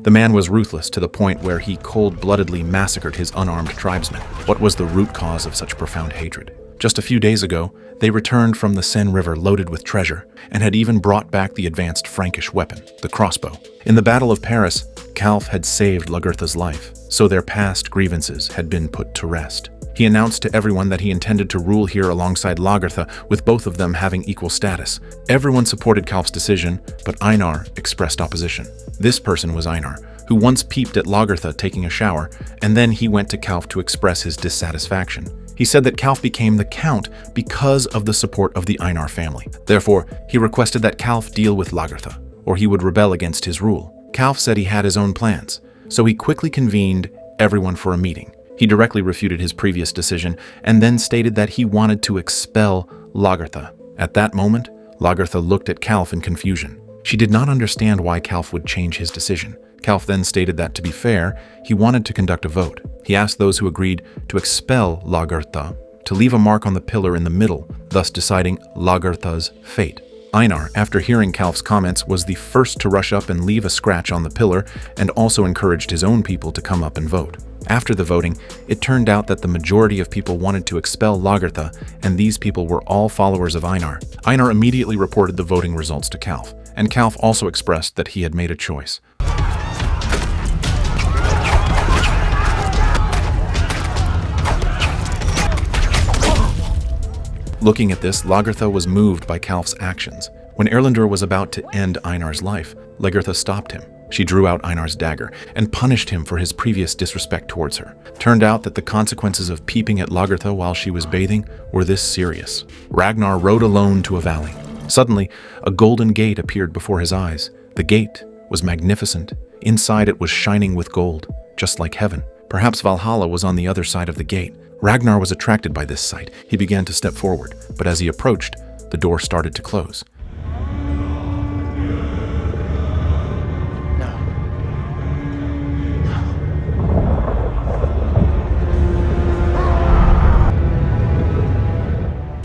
The man was ruthless to the point where he cold-bloodedly massacred his unarmed tribesmen. What was the root cause of such profound hatred? Just a few days ago, they returned from the Seine River loaded with treasure and had even brought back the advanced Frankish weapon, the crossbow. In the Battle of Paris, Calf had saved Lagartha's life, so their past grievances had been put to rest. He announced to everyone that he intended to rule here alongside Lagartha, with both of them having equal status. Everyone supported Calf's decision, but Einar expressed opposition. This person was Einar, who once peeped at Lagartha taking a shower, and then he went to Calf to express his dissatisfaction. He said that Calf became the Count because of the support of the Einar family. Therefore, he requested that Calf deal with Lagartha, or he would rebel against his rule. Calf said he had his own plans, so he quickly convened everyone for a meeting. He directly refuted his previous decision and then stated that he wanted to expel Lagartha. At that moment, Lagartha looked at Calf in confusion. She did not understand why Calf would change his decision. Calf then stated that, to be fair, he wanted to conduct a vote. He asked those who agreed to expel Lagartha to leave a mark on the pillar in the middle, thus deciding Lagartha's fate. Einar, after hearing Calf's comments, was the first to rush up and leave a scratch on the pillar and also encouraged his own people to come up and vote. After the voting, it turned out that the majority of people wanted to expel Lagartha, and these people were all followers of Einar. Einar immediately reported the voting results to Calf, and Calf also expressed that he had made a choice. Looking at this, Lagartha was moved by Calf's actions. When Erlendur was about to end Einar's life, Lagartha stopped him. She drew out Einar's dagger and punished him for his previous disrespect towards her. Turned out that the consequences of peeping at Lagartha while she was bathing were this serious. Ragnar rode alone to a valley. Suddenly, a golden gate appeared before his eyes. The gate was magnificent. Inside it was shining with gold, just like heaven. Perhaps Valhalla was on the other side of the gate. Ragnar was attracted by this sight. He began to step forward, but as he approached, the door started to close.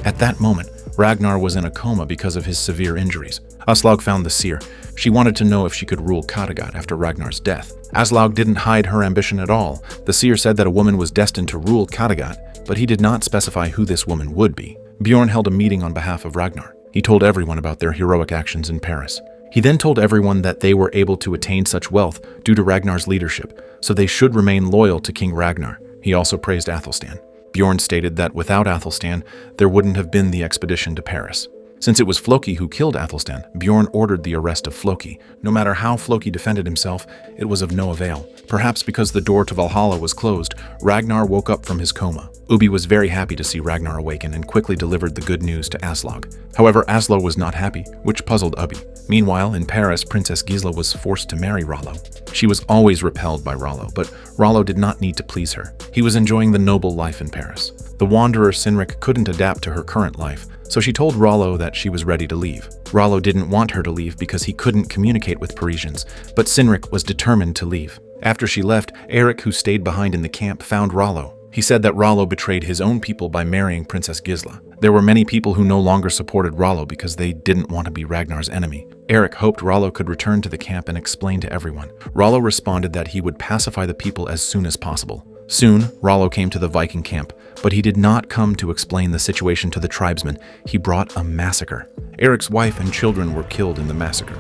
At that moment, Ragnar was in a coma because of his severe injuries. Aslaug found the seer. She wanted to know if she could rule Kattegat after Ragnar's death. Aslaug didn't hide her ambition at all. The seer said that a woman was destined to rule Kattegat, but he did not specify who this woman would be. Bjorn held a meeting on behalf of Ragnar. He told everyone about their heroic actions in Paris. He then told everyone that they were able to attain such wealth due to Ragnar's leadership, so they should remain loyal to King Ragnar. He also praised Athelstan. Bjorn stated that without Athelstan, there wouldn't have been the expedition to Paris. Since it was Floki who killed Athelstan, Bjorn ordered the arrest of Floki. No matter how Floki defended himself, it was of no avail. Perhaps because the door to Valhalla was closed, Ragnar woke up from his coma. Ubbi was very happy to see Ragnar awaken and quickly delivered the good news to Aslaug. However, Aslaug was not happy, which puzzled Ubbi. Meanwhile, in Paris, Princess Gisla was forced to marry Rollo. She was always repelled by Rollo, but Rollo did not need to please her. He was enjoying the noble life in Paris. The wanderer Sinric couldn't adapt to her current life, so she told Rollo that she was ready to leave. Rollo didn't want her to leave because he couldn't communicate with Parisians, but Sinric was determined to leave. After she left, Eric, who stayed behind in the camp, found Rollo. He said that Rollo betrayed his own people by marrying Princess Gisla. There were many people who no longer supported Rollo because they didn't want to be Ragnar's enemy. Eric hoped Rollo could return to the camp and explain to everyone. Rollo responded that he would pacify the people as soon as possible. Soon, Rollo came to the Viking camp, but he did not come to explain the situation to the tribesmen. He brought a massacre. Eric's wife and children were killed in the massacre.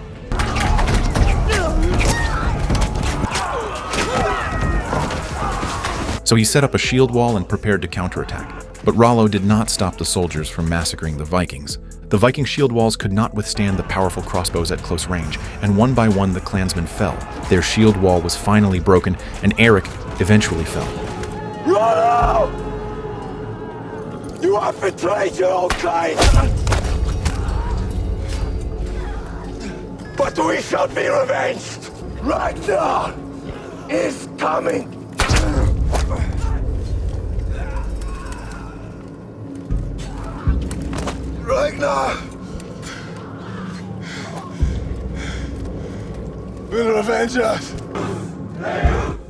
So he set up a shield wall and prepared to counterattack. But Rollo did not stop the soldiers from massacring the Vikings. The Viking shield walls could not withstand the powerful crossbows at close range, and one by one the clansmen fell. Their shield wall was finally broken, and Eric eventually fell. Rollo! You have betrayed your own kind! But we shall be revenged! Ragnar is coming! Ragnar will revenge us!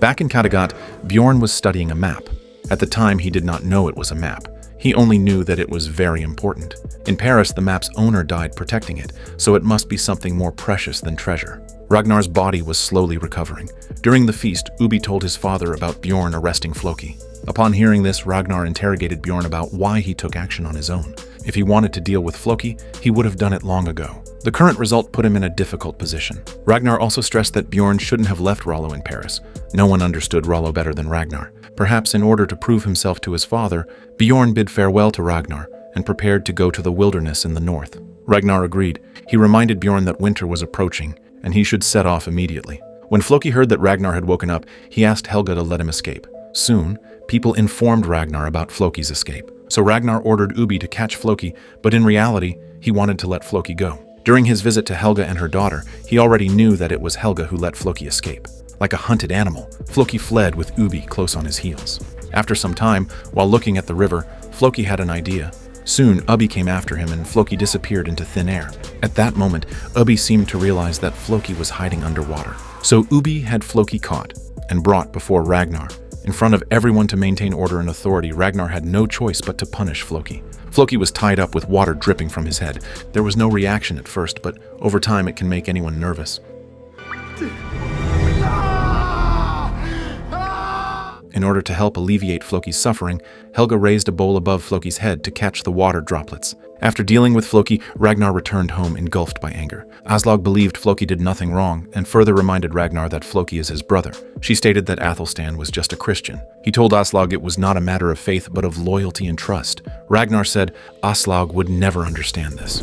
Back in Kattegat, Bjorn was studying a map. At the time, he did not know it was a map. He only knew that it was very important. In Paris, the map's owner died protecting it, so it must be something more precious than treasure. Ragnar's body was slowly recovering. During the feast, Ubi told his father about Bjorn arresting Floki. Upon hearing this, Ragnar interrogated Bjorn about why he took action on his own. If he wanted to deal with Floki, he would have done it long ago. The current result put him in a difficult position. Ragnar also stressed that Bjorn shouldn't have left Rollo in Paris. No one understood Rollo better than Ragnar. Perhaps in order to prove himself to his father, Bjorn bid farewell to Ragnar and prepared to go to the wilderness in the north. Ragnar agreed. He reminded Bjorn that winter was approaching, and he should set off immediately. When Floki heard that Ragnar had woken up, he asked Helga to let him escape. Soon, people informed Ragnar about Floki's escape. So Ragnar ordered Ubi to catch Floki, but in reality, he wanted to let Floki go. During his visit to Helga and her daughter, he already knew that it was Helga who let Floki escape. Like a hunted animal, Floki fled with Ubi close on his heels. After some time, while looking at the river, Floki had an idea. Soon, Ubi came after him and Floki disappeared into thin air. At that moment, Ubi seemed to realize that Floki was hiding underwater. So Ubi had Floki caught and brought before Ragnar. In front of everyone to maintain order and authority, Ragnar had no choice but to punish Floki. Floki was tied up with water dripping from his head. There was no reaction at first, but over time it can make anyone nervous. In order to help alleviate Floki's suffering, Helga raised a bowl above Floki's head to catch the water droplets. After dealing with Floki, Ragnar returned home engulfed by anger. Aslaug believed Floki did nothing wrong and further reminded Ragnar that Floki is his brother. She stated that Athelstan was just a Christian. He told Aslaug it was not a matter of faith but of loyalty and trust. Ragnar said Aslaug would never understand this.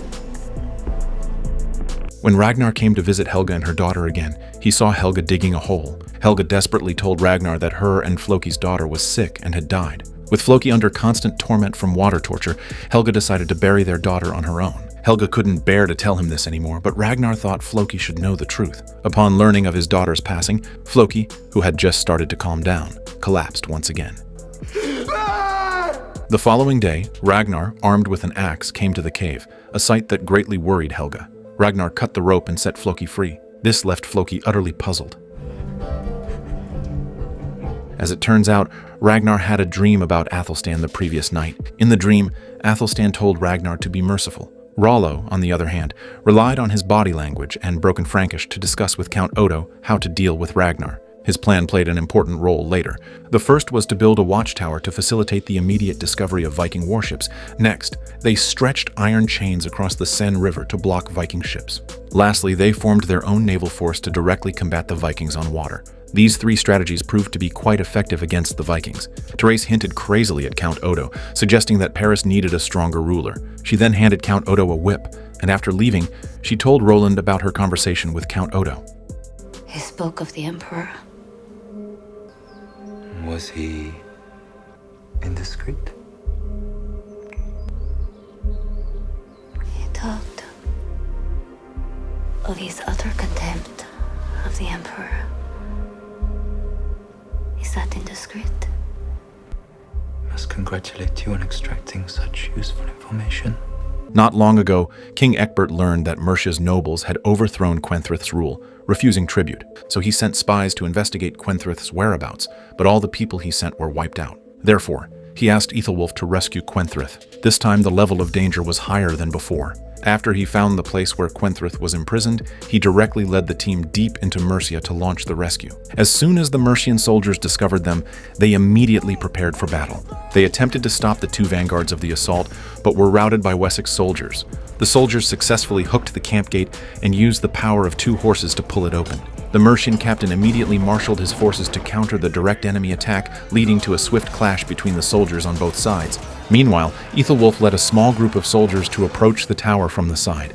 When Ragnar came to visit Helga and her daughter again, he saw Helga digging a hole. Helga desperately told Ragnar that her and Floki's daughter was sick and had died. With Floki under constant torment from water torture, Helga decided to bury their daughter on her own. Helga couldn't bear to tell him this anymore, but Ragnar thought Floki should know the truth. Upon learning of his daughter's passing, Floki, who had just started to calm down, collapsed once again. The following day, Ragnar, armed with an axe, came to the cave, a sight that greatly worried Helga. Ragnar cut the rope and set Floki free. This left Floki utterly puzzled. As it turns out, Ragnar had a dream about Athelstan the previous night. In the dream, Athelstan told Ragnar to be merciful. Rollo, on the other hand, relied on his body language and broken Frankish to discuss with Count Odo how to deal with Ragnar. His plan played an important role later. The first was to build a watchtower to facilitate the immediate discovery of Viking warships. Next, they stretched iron chains across the Seine River to block Viking ships. Lastly, they formed their own naval force to directly combat the Vikings on water. These three strategies proved to be quite effective against the Vikings. Therese hinted crazily at Count Odo, suggesting that Paris needed a stronger ruler. She then handed Count Odo a whip, and after leaving, she told Roland about her conversation with Count Odo. He spoke of the Emperor. Was he indiscreet? He talked of his utter contempt of the Emperor. Is that indiscreet? Must congratulate you on extracting such useful information. Not long ago, King Ecbert learned that Mercia's nobles had overthrown Kwenthrith's rule, refusing tribute, so he sent spies to investigate Kwenthrith's whereabouts, but all the people he sent were wiped out. Therefore, he asked Aethelwulf to rescue Kwenthrith. This time the level of danger was higher than before. After he found the place where Kwenthrith was imprisoned, he directly led the team deep into Mercia to launch the rescue. As soon as the Mercian soldiers discovered them, they immediately prepared for battle. They attempted to stop the two vanguards of the assault, but were routed by Wessex soldiers. The soldiers successfully hooked the camp gate and used the power of 2 horses to pull it open. The Mercian captain immediately marshaled his forces to counter the direct enemy attack, leading to a swift clash between the soldiers on both sides. Meanwhile, Aethelwulf led a small group of soldiers to approach the tower from the side.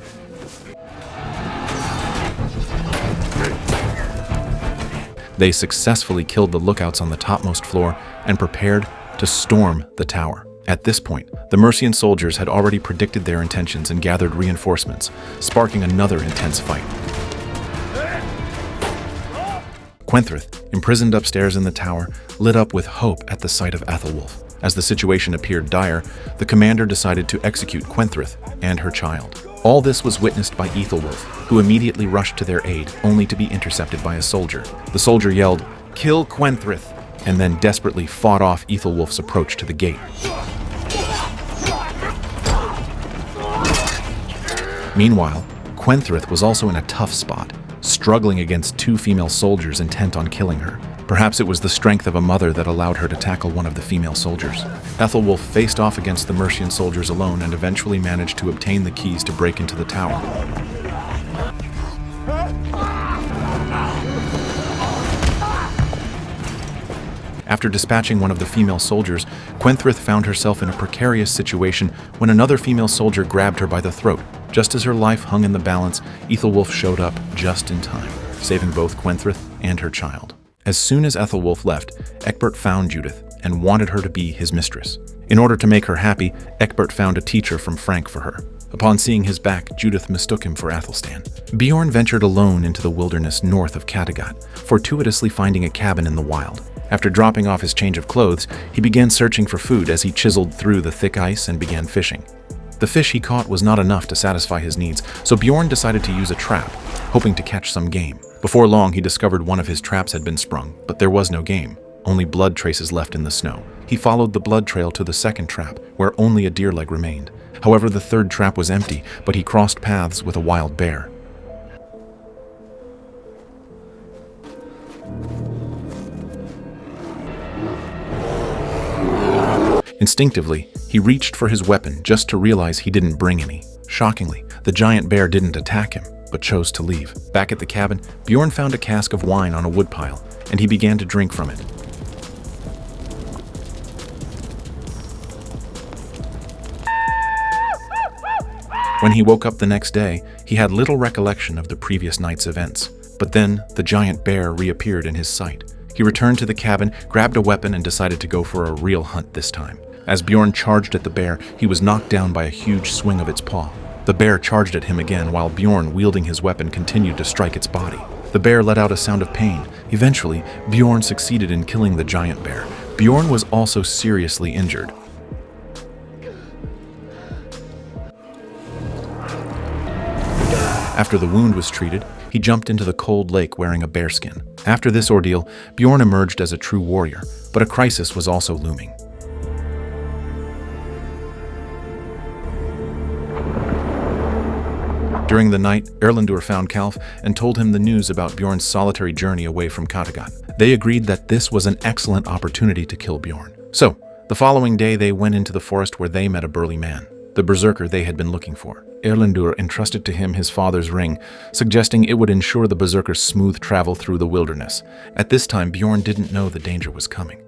They successfully killed the lookouts on the topmost floor and prepared to storm the tower. At this point, the Mercian soldiers had already predicted their intentions and gathered reinforcements, sparking another intense fight. Kwenthrith, imprisoned upstairs in the tower, lit up with hope at the sight of Aethelwulf. As the situation appeared dire, the commander decided to execute Kwenthrith and her child. All this was witnessed by Aethelwulf, who immediately rushed to their aid, only to be intercepted by a soldier. The soldier yelled, "Kill Kwenthrith!" and then desperately fought off Aethelwulf's approach to the gate. Meanwhile, Kwenthrith was also in a tough spot, struggling against 2 female soldiers intent on killing her. Perhaps it was the strength of a mother that allowed her to tackle one of the female soldiers. Aethelwulf faced off against the Mercian soldiers alone and eventually managed to obtain the keys to break into the tower. After dispatching one of the female soldiers, Kwenthrith found herself in a precarious situation when another female soldier grabbed her by the throat. Just as her life hung in the balance, Aethelwulf showed up just in time, saving both Kwenthrith and her child. As soon as Aethelwulf left, Ecbert found Judith and wanted her to be his mistress. In order to make her happy, Ecbert found a teacher from Frank for her. Upon seeing his back, Judith mistook him for Athelstan. Bjorn ventured alone into the wilderness north of Kattegat, fortuitously finding a cabin in the wild. After dropping off his change of clothes, he began searching for food as he chiseled through the thick ice and began fishing. The fish he caught was not enough to satisfy his needs, so Bjorn decided to use a trap, hoping to catch some game. Before long, he discovered one of his traps had been sprung, but there was no game, only blood traces left in the snow. He followed the blood trail to the second trap, where only a deer leg remained. However, the third trap was empty, but he crossed paths with a wild bear. Instinctively, he reached for his weapon just to realize he didn't bring any. Shockingly, the giant bear didn't attack him, but chose to leave. Back at the cabin, Bjorn found a cask of wine on a woodpile, and he began to drink from it. When he woke up the next day, he had little recollection of the previous night's events. But then, the giant bear reappeared in his sight. He returned to the cabin, grabbed a weapon, and decided to go for a real hunt this time. As Bjorn charged at the bear, he was knocked down by a huge swing of its paw. The bear charged at him again, while Bjorn, wielding his weapon, continued to strike its body. The bear let out a sound of pain. Eventually, Bjorn succeeded in killing the giant bear. Bjorn was also seriously injured. After the wound was treated, he jumped into the cold lake wearing a bearskin. After this ordeal, Bjorn emerged as a true warrior, but a crisis was also looming. During the night, Erlendur found Kalf and told him the news about Bjorn's solitary journey away from Kattegat. They agreed that this was an excellent opportunity to kill Bjorn. So, the following day they went into the forest where they met a burly man, the berserker they had been looking for. Erlendur entrusted to him his father's ring, suggesting it would ensure the berserker's smooth travel through the wilderness. At this time, Bjorn didn't know the danger was coming.